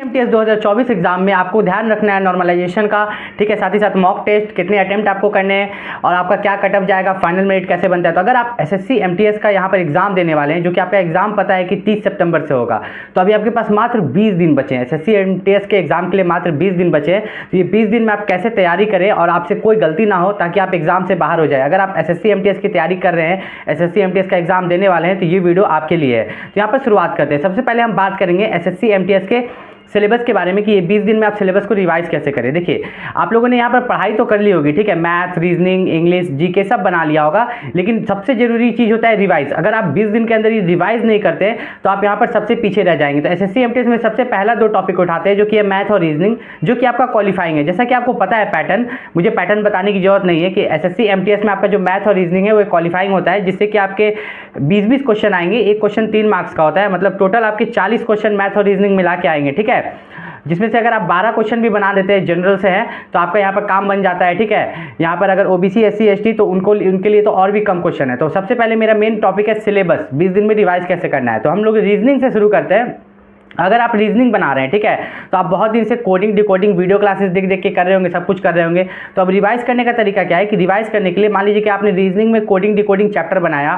MTS 2024 exam में आपको ध्यान रखना है नॉर्मलाइजेशन का, ठीक है। साथ ही साथ मॉक टेस्ट कितने अटेम्प्ट आपको करने हैं और आपका क्या कटअप जाएगा, फाइनल मेरिट कैसे बनता है। तो अगर आप एसएससी एमटीएस का यहाँ पर एग्जाम देने वाले हैं, जो कि आपका एग्जाम पता है कि 30 सितंबर से होगा, तो अभी आपके पास मात्र 20 दिन बचे हैं। एसएससी एमटीएस के एग्जाम के लिए मात्र 20 दिन बचे हैं। तो ये 20 दिन में आप कैसे तैयारी करें और आपसे कोई गलती ना हो ताकि आप एग्जाम से बाहर हो जाए। अगर आप एसएससी एमटीएस की तैयारी कर रहे हैं, एसएससी एमटीएस का एग्जाम देने वाले हैं, तो ये वीडियो आपके लिए है। तो यहाँ पर शुरुआत करते हैं। सबसे पहले हम बात करेंगे एसएससी एमटीएस के सिलेबस के बारे में कि ये 20 दिन में आप सिलेबस को रिवाइज कैसे करें। देखिए, आप लोगों ने यहाँ पर पढ़ाई तो कर ली होगी, ठीक है, मैथ, रीजनिंग, इंग्लिश, जीके सब बना लिया होगा, लेकिन सबसे जरूरी चीज़ होता है रिवाइज। अगर आप 20 दिन के अंदर ये रिवाइज नहीं करते तो आप यहाँ पर सबसे पीछे रह जाएंगे। तो एसएससी एमटीएस में सबसे पहला 2 टॉपिक उठाते हैं, जो कि है मैथ और रीजनिंग, जो कि आपका क्वालिफाइंग है। जैसा कि आपको पता है पैटर्न, मुझे पैटर्न बताने की जरूरत नहीं है कि एसएससी एमटीएस में आपका जो मैथ और रीजनिंग है वो क्वालिफाइंग होता है, जिससे कि आपके 20-20 क्वेश्चन आएंगे। एक क्वेश्चन 3 मार्क्स का होता है, मतलब टोटल आपके 40 क्वेश्चन मैथ और रीजनिंग मिला के आएंगे, ठीक है। जिसमें से अगर आप 12 क्वेश्चन भी बना देते हैं जनरल से हैं तो आपका यहाँ पर काम बन जाता है, ठीक है। यहाँ पर अगर ओबीसी, एससी, एसटी तो उनके लिए तो और भी कम क्वेश्चन है। तो सबसे पहले मेरा मेन टॉपिक है सिलेबस, 20 दिन में रिवाइज कैसे करना है। तो हम लोग रीजनिंग से शुरू करते हैं। अगर आप रीजनिंग बना रहे हैं, ठीक है, तो आप बहुत दिन से कोडिंग डिकोडिंग वीडियो क्लासेस देख देख के कर रहे होंगे, सब कुछ कर रहे होंगे। तो अब रिवाइज करने का तरीका क्या है कि रिवाइज करने के लिए मान लीजिए कि आपने रीजनिंग में कोडिंग डिकोडिंग चैप्टर बनाया,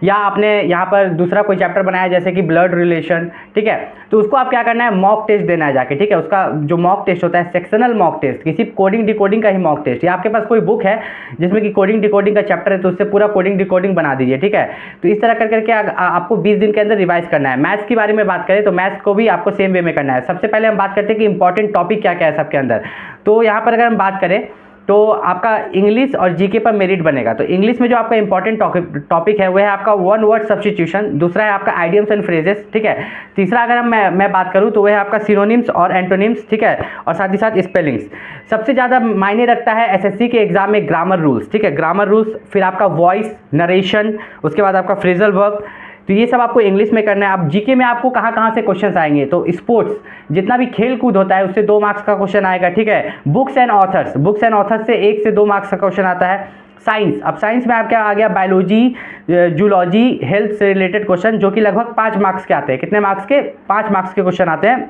या आपने यहाँ पर दूसरा कोई चैप्टर बनाया जैसे कि ब्लड रिलेशन, ठीक है, तो उसको आप क्या करना है, मॉक टेस्ट देना है जाके, ठीक है। उसका जो मॉक टेस्ट होता है सेक्शनल मॉक टेस्ट, किसी कोडिंग डिकोडिंग का ही मॉक टेस्ट, या आपके पास कोई बुक है जिसमें कि कोडिंग डिकोडिंग का चैप्टर है तो उससे पूरा कोडिंग डिकोडिंग बना दीजिए, ठीक है। तो इस तरह कर करके आपको 20 दिन के अंदर रिवाइज करना है। मैथ्स के बारे में बात करें तो मैथ्स को भी आपको सेम वे में करना है। सबसे पहले हम बात करते हैं कि इंपॉर्टेंट टॉपिक क्या क्या है सबके अंदर। तो यहाँ पर अगर हम बात करें तो आपका इंग्लिश और जीके पर मेरिट बनेगा। तो इंग्लिश में जो आपका इंपॉर्टेंट टॉपिक है वो है आपका वन वर्ड सब्स्टिट्यूशन, दूसरा है आपका आइडियम्स एंड फ्रेजेस, ठीक है। तीसरा अगर मैं बात करूँ तो वह है आपका सिनोनिम्स और एंटोनिम्स, ठीक है, और साथ ही साथ स्पेलिंग्स। सबसे ज़्यादा मायने रखता है एसएससी के एग्जाम में ग्रामर रूल्स, ठीक है, ग्रामर रूल्स, फिर आपका वॉइस, नरेशन, उसके बाद आपका फ्रेजल वर्ब। तो ये सब आपको इंग्लिश में करना है। अब जीके में आपको कहाँ कहाँ से क्वेश्चंस आएंगे, तो स्पोर्ट्स, जितना भी खेल कूद होता है उससे 2 मार्क्स का क्वेश्चन आएगा, ठीक है। बुक्स एंड ऑथर्स से 1 से 2 मार्क्स का क्वेश्चन आता है। साइंस, अब साइंस में आपका आ गया बायोलॉजी, जूलॉजी, हेल्थ से रिलेटेड क्वेश्चन, जो कि लगभग 5 मार्क्स के आते हैं। कितने मार्क्स के? 5 मार्क्स के क्वेश्चन आते हैं।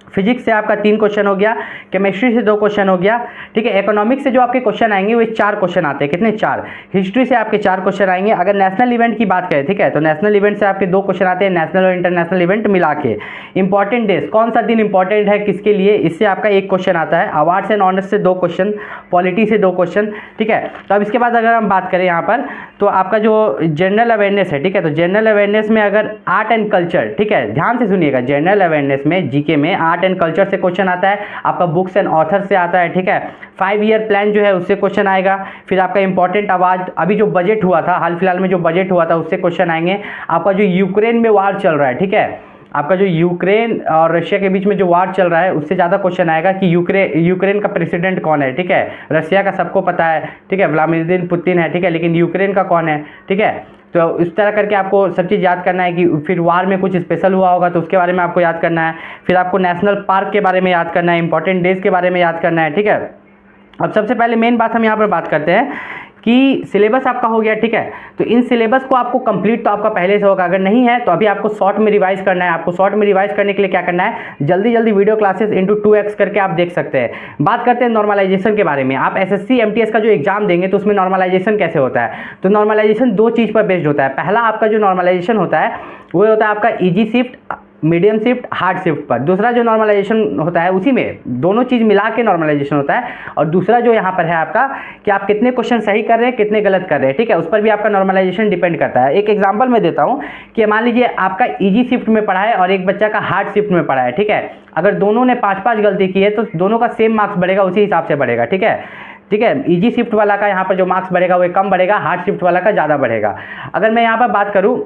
फिजिक्स से आपका 3 क्वेश्चन हो गया, केमिस्ट्री से 2 क्वेश्चन हो गया, ठीक है। इकोनॉमिक्स से जो आपके क्वेश्चन आएंगे वो 4 क्वेश्चन आते हैं। कितने? 4। हिस्ट्री से आपके 4 क्वेश्चन आएंगे। अगर नेशनल इवेंट की बात करें, ठीक है, तो नेशनल इवेंट से आपके 2 क्वेश्चन आते हैं, नेशनल और इंटरनेशनल इवेंट मिला के। इंपॉर्टेंट डेज, कौन सा दिन इंपॉर्टेंट है किसके लिए, इससे आपका 1 क्वेश्चन आता है। अवार्ड्स एंड ऑनर्स से 2 क्वेश्चन, पॉलिटी से 2 क्वेश्चन, ठीक है। तो अब इसके बाद अगर हम बात करें यहाँ पर तो आपका जो जनरल अवेयरनेस है, ठीक है, तो जनरल अवेयरनेस में अगर आर्ट एंड कल्चर, ठीक है, ध्यान से सुनिएगा, जनरल अवेयरनेस में जीके में आर्ट एंड कल्चर से क्वेश्चन आता है, आपका बुक्स एंड ऑथर से आता है, ठीक है। 5 ईयर प्लान जो है उससे क्वेश्चन आएगा। फिर आपका इंपॉर्टेंट अवार्ड, अभी जो बजट हुआ था, हाल फिलहाल में जो बजट हुआ था उससे क्वेश्चन आएंगे। आपका जो यूक्रेन में वार चल रहा है, ठीक है, आपका जो यूक्रेन और रशिया के बीच में जो वार चल रहा है उससे ज़्यादा क्वेश्चन आएगा कि यूक्रेन का प्रेसिडेंट कौन है, ठीक है। रशिया का सबको पता है, ठीक है, व्लादिमीर पुतिन है, ठीक है, लेकिन यूक्रेन का कौन है, ठीक है। तो इस तरह करके आपको सब चीज़ याद करना है कि फिर वार में कुछ स्पेशल हुआ होगा तो उसके बारे में आपको याद करना है। फिर आपको नेशनल पार्क के बारे में याद करना है, इंपॉर्टेंट डेज के बारे में याद करना है, ठीक है। अब सबसे पहले मेन बात हम यहाँ पर बात करते हैं कि सिलेबस आपका हो गया, ठीक है। तो इन सिलेबस को आपको कंप्लीट तो आपका पहले से होगा, अगर नहीं है तो अभी आपको शॉर्ट में रिवाइज करना है। आपको शॉर्ट में रिवाइज करने के लिए क्या करना है, जल्दी जल्दी वीडियो क्लासेस इंटू 2x करके आप देख सकते हैं। बात करते हैं नॉर्मलाइजेशन के बारे में। आप एसएससी एमटीएस का जो एग्जाम देंगे तो उसमें नॉर्मलाइजेशन कैसे होता है, तो नॉर्मलाइजेशन 2 चीज़ पर बेस्ड होता है। पहला आपका जो नॉर्मलाइजेशन होता है वो होता है आपका easy shift, medium shift, hard shift पर। दूसरा जो नॉर्मलाइजेशन होता है उसी में दोनों चीज़ मिला के नॉर्मलाइजेशन होता है। और दूसरा जो यहाँ पर है आपका कि आप कितने क्वेश्चन सही कर रहे हैं, कितने गलत कर रहे हैं, ठीक है, उस पर भी आपका नॉर्मलाइजेशन डिपेंड करता है। एक एग्जांपल मैं देता हूँ कि मान लीजिए आपका ईजी शिफ्ट में पढ़ा है और एक बच्चा का हार्ड शिफ्ट में पढ़ा है, ठीक है। अगर दोनों ने 5-5 गलती की है तो दोनों का सेम मार्क्स बढ़ेगा, उसी हिसाब से बढ़ेगा, ठीक है, ठीक है। ईजी शिफ्ट वाला का यहाँ पर जो मार्क्स बढ़ेगा वो कम बढ़ेगा, हार्ड शिफ्ट वाला का ज़्यादा बढ़ेगा। अगर मैं यहाँ पर बात करूँ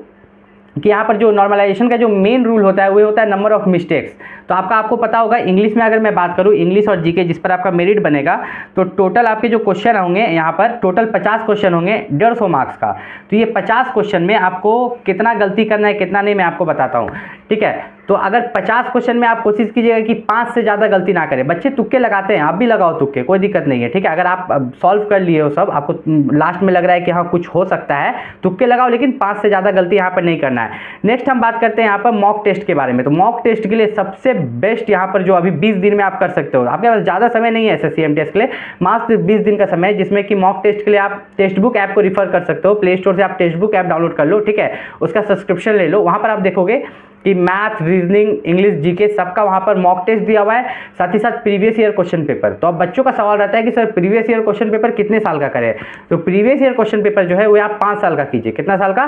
कि यहाँ पर जो नॉर्मलाइजेशन का जो मेन रूल होता है वो होता है नंबर ऑफ मिस्टेक्स। तो आपको पता होगा इंग्लिश में अगर मैं बात करूँ, इंग्लिश और जीके जिस पर आपका मेरिट बनेगा, तो टोटल आपके जो क्वेश्चन होंगे यहाँ पर टोटल 50 क्वेश्चन होंगे 150 मार्क्स का। तो ये 50 क्वेश्चन में आपको कितना गलती करना है कितना नहीं मैं आपको बताता हूँ, ठीक है। तो अगर 50 क्वेश्चन में आप कोशिश कीजिएगा कि 5 से ज़्यादा गलती ना करें। बच्चे तुक्के लगाते हैं, आप भी लगाओ तुक्के, कोई दिक्कत नहीं है, ठीक है। अगर आप सॉल्व कर लिए हो सब, आपको लास्ट में लग रहा है कि हाँ कुछ हो सकता है, तुक्के लगाओ, लेकिन 5 से ज़्यादा गलती यहाँ पर नहीं करना है। नेक्स्ट हम बात करते हैं यहाँ पर मॉक टेस्ट के बारे में। तो मॉक टेस्ट के लिए सबसे बेस्ट यहाँ पर जो अभी 20 दिन में आप कर सकते हो। आपके पास ज़्यादा समय नहीं है एसएससी एमटीएस के लिए, मात्र 20 दिन का समय है, जिसमें कि मॉक टेस्ट के लिए आप टेक्स्ट बुक ऐप को रिफर कर सकते हो। प्ले स्टोर से आप टेक्स्ट बुक ऐप डाउनलोड कर लो, ठीक है, उसका सब्सक्रिप्शन ले लो। वहाँ पर आप देखोगे कि मैथ, रीजनिंग, इंग्लिश, जीके सबका वहाँ पर मॉक टेस्ट दिया हुआ है, साथ ही साथ प्रीवियस ईयर क्वेश्चन पेपर। तो अब बच्चों का सवाल रहता है कि sir previous year question paper कितने साल का करें? तो प्रीवियस ईयर क्वेश्चन पेपर जो है वो आप 5 साल का कीजिए। कितना साल का?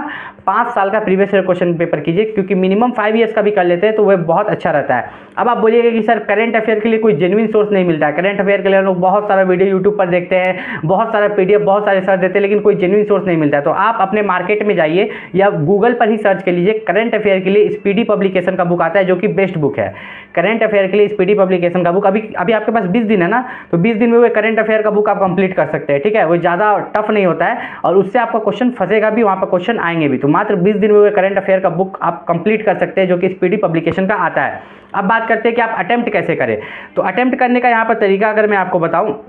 5 साल का प्रीवियस ईयर क्वेश्चन पेपर कीजिए, क्योंकि मिनिमम 5 ईयर्स का भी कर लेते हैं तो वह बहुत अच्छा रहता है। अब आप बोलिएगा कि सर करंट अफेयर के लिए कोई जेन्युइन सोर्स नहीं मिलता है। करंट अफेयर के लिए हम लोग बहुत सारा वीडियो यूट्यूब पर देखते हैं, बहुत सारा पीडीएफ, बहुत सारे सर्च देते हैं, लेकिन कोई जेन्युइन सोर्स नहीं मिलता है। तो आप अपने मार्केट में जाइए या गूगल पर ही सर्च कर लीजिए, करंट अफेयर के लिए स्पीडी पब्लिकेशन का बुक आता है, जो कि बेस्ट बुक है। करंट अफेयर के लिए स्पीडी पब्लिकेशन का बुक, अभी आपके पास 20 दिन है ना, तो 20 दिन में वो करंट अफेयर का बुक आप कंप्लीट कर सकते हैं, ठीक है। वो ज़्यादा टफ नहीं होता है और उससे आपका क्वेश्चन फंसेगा भी, वहाँ पर क्वेश्चन आएंगे भी। तो मात्र 20 दिन में वो करंट अफेयर का बुक आप कंप्लीट कर सकते हैं, जो कि स्पीडी पब्लिकेशन का आता है। अब बात करते हैं कि आप अटेम्प्ट कैसे करें। तो अटेम्प्ट करने का यहाँ पर तरीका अगर मैं आपको बताऊँ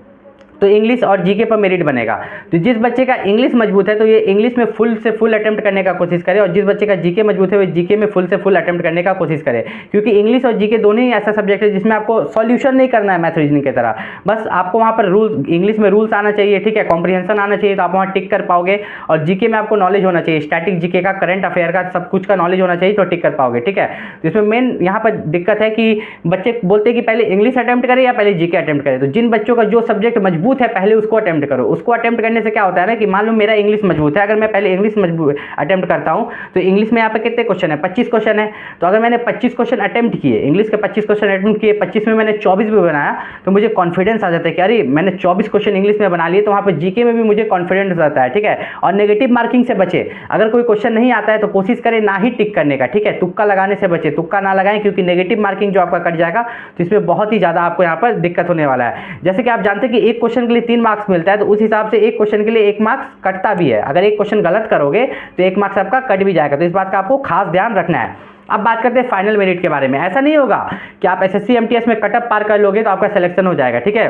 तो इंग्लिश और जीके पर मेरिट बनेगा। तो जिस बच्चे का इंग्लिश मजबूत है तो ये इंग्लिश में फुल से फुल अटेम्प्ट करने का कोशिश करे, और जिस बच्चे का जीके मजबूत है वो जीके में फुल से फुल अटेम्प्ट करने का कोशिश करे, क्योंकि इंग्लिश और जीके दोनों ही ऐसा सब्जेक्ट है जिसमें आपको सॉल्यूशन नहीं करना है मैथ रीजनिंग की तरह। बस आपको वहाँ पर रूल, इंग्लिश में रूल्स आना चाहिए, ठीक है, कॉम्प्रिहेंशन आना चाहिए, तो आप वहाँ टिक कर पाओगे। और जीके में आपको नॉलेज होना चाहिए, स्टैटिक जीके का, करंट अफेयर का, सब कुछ का नॉलेज होना चाहिए, तो टिक कर पाओगे, ठीक है। तो इसमें मेन यहाँ पर दिक्कत है कि बच्चे बोलते हैं कि पहले इंग्लिश अटेम्प्ट करें या पहले जीके अटेम्प्ट करें। तो जिन बच्चों का जो सब्जेक्ट मजबूत है पहले उसको अटेम्प्ट करो। उसको अटेम्प्ट करने से क्या होता है ना कि मान लो मेरा इंग्लिश मजबूत है, अगर मैं पहले इंग्लिश मजबूत अटेम्प्ट करता हूं तो इंग्लिश में यहाँ पे कितने क्वेश्चन है? 25 क्वेश्चन है। तो अगर मैंने 25 क्वेश्चन अटेम्प्ट किए, इंग्लिश के 25 क्वेश्चन अटेम्प्ट किए, 25 में मैंने 24 भी बनाया, तो मुझे कॉन्फिडेंस आ जाता है कि अरे मैंने 24 क्वेश्चन इंग्लिश में बना लिए, तो वहाँ पर जीके में भी मुझे कॉन्फिडेंस आता है, ठीक है। और नेगेटिव मार्किंग से बचे, अगर कोई क्वेश्चन नहीं आता है तो कोशिश करें ना ही टिक करने का, ठीक है, तुक्का लगाने से बचे, तुक्का ना लगाएं, क्योंकि नेगेटिव मार्किंग जो आपका कट जाएगा तो इसमें बहुत ही ज़्यादा आपको यहाँ पर दिक्कत होने वाला है। जैसे कि आप जानते हैं कि एक क्वेश्चन के लिए 3 मार्क्स मिलता है, तो उस हिसाब से एक क्वेश्चन के लिए 1 मार्क्स कटता भी है। अगर एक क्वेश्चन गलत करोगे तो 1 मार्क्स आपका कट भी जाएगा, तो इस बात का आपको खास ध्यान रखना है। अब बात करते हैं फाइनल मेरिट के बारे में। ऐसा नहीं होगा कि आप एसएससी एमटीएस में कटअप पार कर लोगे तो आपका सिलेक्शन हो जाएगा, ठीक है,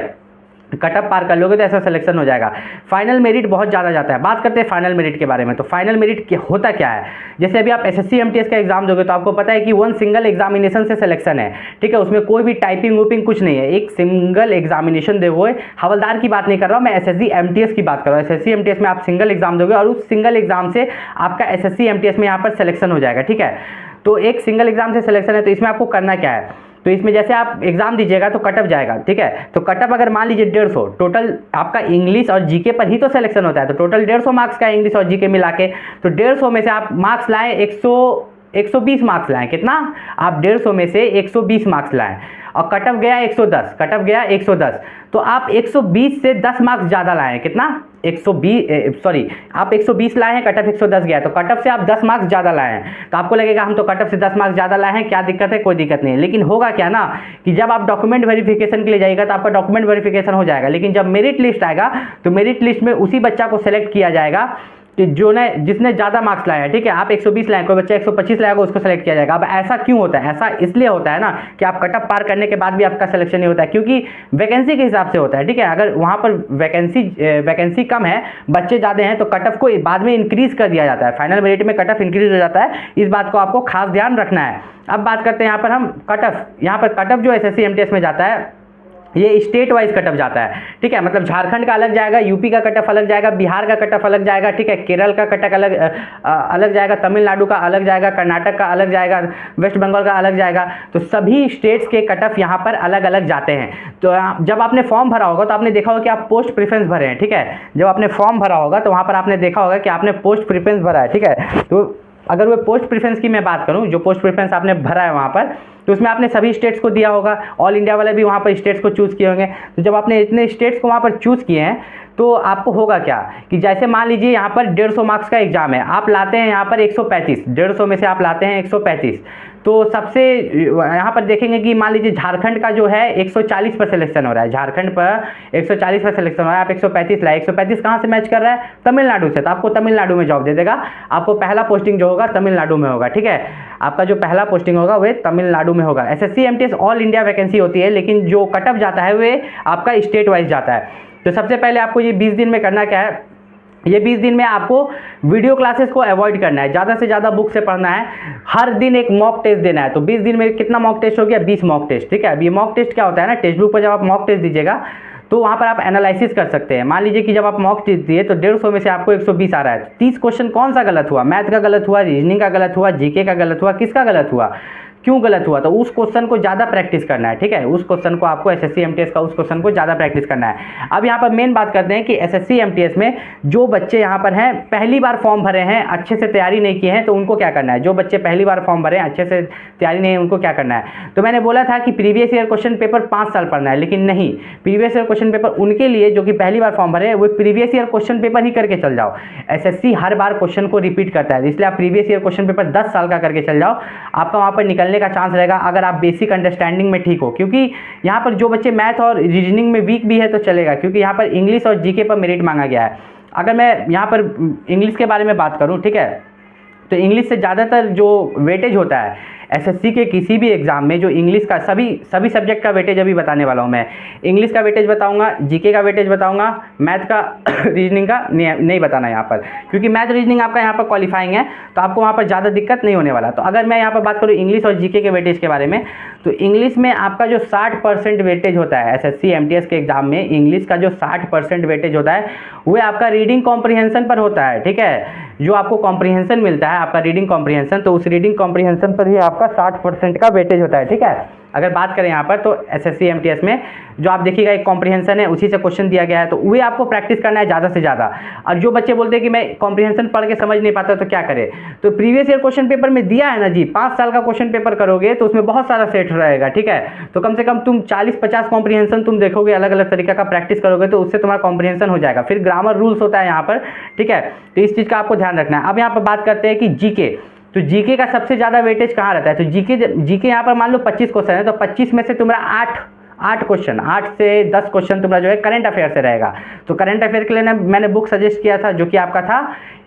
कटअप पार कर लोगे तो ऐसा सिलेक्शन हो जाएगा। फाइनल मेरिट बहुत ज़्यादा जाता है। बात करते हैं फाइनल मेरिट के बारे में। तो फाइनल मेरिट होता क्या है? जैसे अभी आप एसएससी एमटीएस का एग्जाम दोगे तो आपको पता है कि 1 सिंगल एग्जामिनेशन से सिलेक्शन है, ठीक है, उसमें कोई भी टाइपिंग वूपिंग कुछ नहीं है, एक सिंगल एग्जामिनेशन दोगे। हवलदार की बात नहीं कर रहा हूँ मैं, एसएससी एमटीएस की बात कर रहा हूँ। एसएससी एमटीएस में आप सिंगल एग्जाम दोगे और उस सिंगल एग्जाम से आपका एसएससी एमटीएस में यहाँ पर सिलेक्शन हो जाएगा, ठीक है। तो एक सिंगल एग्जाम से सिलेक्शन है, तो इसमें आपको करना क्या है? तो इसमें जैसे आप एग्जाम दीजिएगा तो कटअप जाएगा, ठीक है। तो कटअप अगर मान लीजिए 150, टोटल आपका इंग्लिश और जीके पर ही तो सिलेक्शन होता है, तो टोटल 150 मार्क्स का इंग्लिश और जीके मिला के, तो 150 में से आप मार्क्स लाएं 120 मार्क्स लाएं। कितना? आप 150 में से 120 मार्क्स लाएं, और कटअप गया 110, कटअप गया 110, तो आप 120 से 10 मार्क्स ज़्यादा लाए हैं। कितना? 120, आप 120 लाए हैं, कटअप 110 गया, तो कटअप से आप 10 मार्क्स ज़्यादा लाए हैं। तो आपको लगेगा हम तो कटअप से 10 मार्क्स ज़्यादा लाए हैं, क्या दिक्कत है? कोई दिक्कत नहीं है। लेकिन होगा क्या ना कि जब आप डॉक्यूमेंट वेरिफिकेशन के लिए जाएगा तो आपका डॉक्यूमेंट वेरिफिकेशन हो जाएगा, लेकिन जब मेरिट लिस्ट आएगा तो मेरिट लिस्ट में उसी बच्चा को सेलेक्ट किया जाएगा कि जिसने ज़्यादा मार्क्स लाया है, ठीक है। आप 120 लाए, कोई बच्चा 125 लाएगा, उसको सेलेक्ट किया जाएगा। अब ऐसा क्यों होता है? ऐसा इसलिए होता है ना कि आप कटअप पार करने के बाद भी आपका सिलेक्शन नहीं होता है, क्योंकि वैकेंसी के हिसाब से होता है, ठीक है। अगर वहाँ पर वैकेंसी कम है, बच्चे ज़्यादा हैं, तो कटअप को बाद में इंक्रीज कर दिया जाता है, फाइनल मेरिट में कटअप इंक्रीज हो जाता है। इस बात को आपको खास ध्यान रखना है। अब बात करते हैं यहाँ पर हम कटअप, यहाँ पर कटअप जो एसएससी एमटीएस में जाता है ये स्टेट वाइज कटअप जाता है, ठीक है। मतलब झारखंड का अलग जाएगा, यूपी का कटअप अलग जाएगा, बिहार का कटअप अलग जाएगा, ठीक है, केरल का कटअप अलग जाएगा, तमिलनाडु का अलग जाएगा, कर्नाटक का अलग जाएगा, वेस्ट बंगाल का अलग जाएगा। तो सभी स्टेट्स के कटअप यहाँ पर अलग अलग जाते हैं। तो जब आपने फॉर्म भरा होगा तो आपने देखा होगा कि आप पोस्ट प्रेफरेंस भरे हैं, ठीक है। जब आपने फॉर्म भरा होगा तो वहाँ पर आपने देखा होगा कि आपने पोस्ट प्रेफरेंस भरा है, ठीक है। तो अगर वो पोस्ट प्रेफरेंस की मैं बात करूं, जो पोस्ट प्रेफरेंस आपने भरा है वहाँ पर, तो उसमें आपने सभी स्टेट्स को दिया होगा, ऑल इंडिया वाले भी वहाँ पर स्टेट्स को चूज़ किए होंगे। तो जब आपने इतने स्टेट्स को वहाँ पर चूज़ किए हैं तो आपको होगा क्या कि जैसे मान लीजिए यहाँ पर 150 मार्क्स का एग्जाम है, आप लाते हैं यहाँ पर 135, 150 में से आप लाते हैं 135, तो सबसे यहाँ पर देखेंगे कि मान लीजिए झारखंड का जो है 140 पर सिलेक्शन हो रहा है, झारखंड पर 140 पर सिलेक्शन हो रहा है, आप 135 लाए, 135 कहाँ से मैच कर रहा है? तमिलनाडु से, तो आपको तमिलनाडु में जॉब दे देगा। आपको पहला पोस्टिंग जो होगा तमिलनाडु में होगा, ठीक है। आपका जो पहला पोस्टिंग होगा वह तमिलनाडु में होगा। SSC MTS all India vacancy होती है, लेकिन जो कटअप जाता है वे आपका स्टेट वाइज जाता है। तो सबसे पहले आपको ये 20 दिन में करना क्या है ये 20 दिन में आपको वीडियो क्लासेस को अवॉइड करना है, ज़्यादा से ज़्यादा बुक से पढ़ना है, हर दिन एक मॉक टेस्ट देना है। तो 20 दिन में कितना मॉक टेस्ट हो गया? 20 मॉक टेस्ट, ठीक है। अब ये मॉक टेस्ट क्या होता है ना, टेक्स्ट बुक पर जब आप मॉक टेस्ट दीजिएगा तो वहाँ पर आप एनालिसिस कर सकते हैं। मान लीजिए कि जब आप मॉक टेस्ट दिए तो 150 में से आपको 120 आ रहा है, 30 क्वेश्चन कौन सा गलत हुआ? मैथ का गलत हुआ, रीजनिंग का गलत हुआ, जीके का गलत हुआ, किसका गलत हुआ, क्यों गलत हुआ? तो उस क्वेश्चन को ज़्यादा प्रैक्टिस करना है, ठीक है। उस क्वेश्चन को आपको एसएससी एमटीएस का उस क्वेश्चन को ज़्यादा प्रैक्टिस करना है। अब यहाँ पर मेन बात करते हैं कि एसएससी एमटीएस में जो बच्चे यहाँ पर हैं पहली बार फॉर्म भरे हैं, अच्छे से तैयारी नहीं किए हैं, तो उनको क्या करना है? जो बच्चे पहली बार फॉर्म भरे हैं, अच्छे से तैयारी नहीं है, उनको क्या करना है? तो मैंने बोला था कि प्रीवियस ईयर क्वेश्चन पेपर 5 साल पढ़ना है, लेकिन नहीं, प्रीवियस ईयर क्वेश्चन पेपर उनके लिए जो कि पहली बार फॉर्म भरे हैं वो प्रीवियस ईयर क्वेश्चन पेपर ही करके चल जाओ। एसएससी हर बार क्वेश्चन को रिपीट करता है, इसलिए आप प्रीवियस ईयर क्वेश्चन पेपर 10 साल का करके चल जाओ, आपका वहाँ पर निकलने का चांस रहेगा, अगर आप बेसिक अंडरस्टैंडिंग में ठीक हो। क्योंकि यहाँ पर जो बच्चे मैथ और रीजनिंग में वीक भी है तो चलेगा, क्योंकि यहाँ पर इंग्लिश और जीके पर मेरिट मांगा गया है। अगर मैं यहाँ पर इंग्लिश के बारे में बात करूँ, ठीक है, तो इंग्लिश से ज़्यादातर जो वेटेज होता है एसएससी के किसी भी एग्जाम में, जो इंग्लिश का सभी सब्जेक्ट का वेटेज अभी बताने वाला हूँ मैं। इंग्लिश का वेटेज बताऊंगा, जीके का वेटेज बताऊंगा, मैथ का रीजनिंग का नहीं बताना यहाँ पर, क्योंकि मैथ रीजनिंग आपका यहाँ पर क्वालिफाइंग है, तो आपको वहाँ पर ज़्यादा दिक्कत नहीं होने वाला। तो अगर मैं यहाँ पर बात करूँ इंग्लिश और जीके के वेटेज के बारे में, तो इंग्लिश में आपका जो 60% वेटेज होता है एसएससी एमटीएस के एग्जाम में, इंग्लिश का जो 60% वेटेज होता है वो आपका रीडिंग कॉम्प्रिहेंशन पर होता है, ठीक है। जो आपको कॉम्प्रिहेंशन मिलता है, आपका रीडिंग कॉम्प्रिहेंशन, तो उस रीडिंग कॉम्प्रिहेंशन पर ही आपका 60% का वेटेज होता है, ठीक है। अगर बात करें यहाँ पर तो एसएससी एमटीएस में जो आप देखिएगा एक कॉम्प्रिहेंशन है, उसी से क्वेश्चन दिया गया है, तो वही आपको प्रैक्टिस करना है ज़्यादा से ज़्यादा। और जो बच्चे बोलते हैं कि मैं कॉम्प्रिहेंशन पढ़ के समझ नहीं पाता तो क्या करें, तो प्रीवियस ईयर क्वेश्चन पेपर में दिया है ना जी, 5 साल का क्वेश्चन पेपर करोगे तो उसमें बहुत सारा सेट रहेगा, ठीक है। तो कम से कम तुम 40-50 कॉम्प्रिहेंशन तुम देखोगे, अलग अलग तरीके का प्रैक्टिस करोगे, तो उससे तुम्हारा कॉम्प्रिहेंशन हो जाएगा। फिर ग्रामर रूल्स होता है यहाँ पर, ठीक है, तो इस चीज़ का आपको ध्यान रखना है। अब यहाँ पर बात करते हैं कि जीके, तो जीके का सबसे ज़्यादा वेटेज कहाँ रहता है? तो जीके यहाँ पर मान लो 25 क्वेश्चन है, तो 25 में से तुम्हारा 8 क्वेश्चन, 8 से 10 क्वेश्चन तुम्हारा जो है करंट अफेयर से रहेगा। तो करंट अफेयर के लिए मैंने बुक सजेस्ट किया था, जो कि आपका था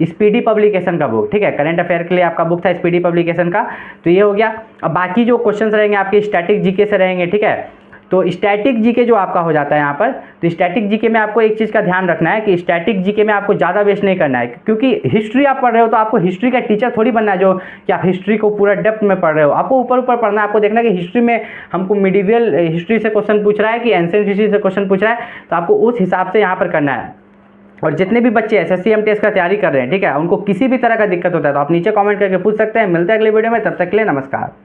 स्पीडी पब्लिकेशन का बुक, ठीक है। करंट अफेयर के लिए आपका बुक था स्पीडी पब्लिकेशन का, तो ये हो गया। अब बाकी जो क्वेश्चन रहेंगे आपके स्टैटिक जीके से रहेंगे, ठीक है। तो स्टैटिक जीके जो आपका हो जाता है यहाँ पर, तो स्टैटिक जीके में आपको एक चीज़ का ध्यान रखना है कि स्टैटिक जीके में आपको ज़्यादा वेस्ट नहीं करना है, क्योंकि हिस्ट्री आप पढ़ रहे हो तो आपको हिस्ट्री का टीचर थोड़ी बनना है जो कि आप हिस्ट्री को पूरा डेप्थ में पढ़ रहे हो। आपको ऊपर ऊपर पढ़ना है, आपको देखना है कि हिस्ट्री में हमको मिडिवल हिस्ट्री से क्वेश्चन पूछ रहा है कि एंशिएंट हिस्ट्री से क्वेश्चन पूछ रहा है, तो आपको उस हिसाब से यहाँ पर करना है। और जितने भी बच्चे एसएससी एमटीएस का तैयारी कर रहे हैं, ठीक है, उनको किसी भी तरह का दिक्कत होता है तो आप नीचे कमेंट करके पूछ सकते हैं। मिलते हैं अगले वीडियो में, तब तक के लिए नमस्कार।